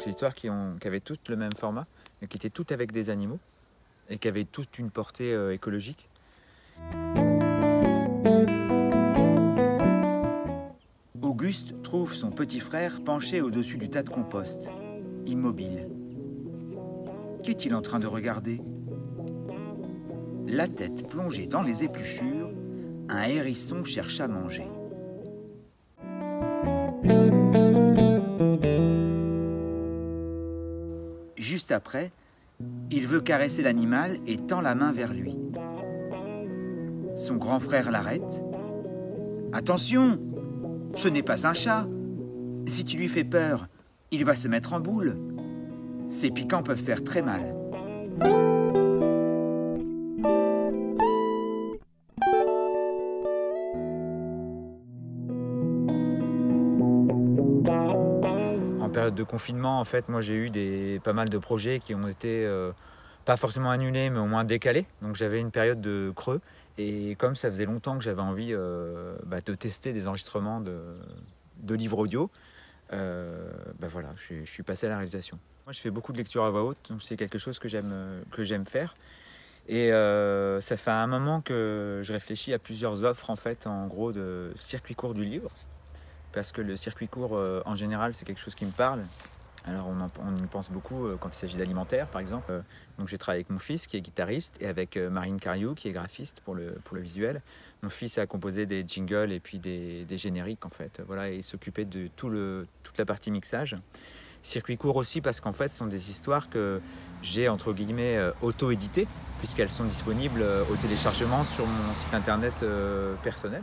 c'est des histoires qui avaient toutes le même format, mais qui étaient toutes avec des animaux et qui avaient toute une portée écologique. Auguste trouve son petit frère penché au-dessus du tas de compost, immobile. Qu'est-il en train de regarder? La tête plongée dans les épluchures, un hérisson cherche à manger. Juste après, il veut caresser l'animal et tend la main vers lui. Son grand frère l'arrête. « Attention, ce n'est pas un chat. Si tu lui fais peur, il va se mettre en boule. Ces piquants peuvent faire très mal. » En période de confinement, en fait, moi j'ai eu pas mal de projets qui ont été pas forcément annulés, mais au moins décalés. Donc j'avais une période de creux. Et comme ça faisait longtemps que j'avais envie de tester des enregistrements de livres audio, voilà, je suis passé à la réalisation. Moi je fais beaucoup de lecture à voix haute, donc c'est quelque chose que j'aime faire. Et ça fait un moment que je réfléchis à plusieurs offres en fait, en gros de circuit court du livre. Parce que le circuit court, en général, c'est quelque chose qui me parle. Alors on y pense beaucoup quand il s'agit d'alimentaire, par exemple. Donc j'ai travaillé avec mon fils, qui est guitariste, et avec Marine Cariou, qui est graphiste pour le visuel. Mon fils a composé des jingles et puis des génériques, en fait. Voilà, et s'occupait de toute la partie mixage. Circuit court aussi, parce qu'en fait, ce sont des histoires que j'ai, entre guillemets, auto-éditées, puisqu'elles sont disponibles au téléchargement sur mon site internet personnel.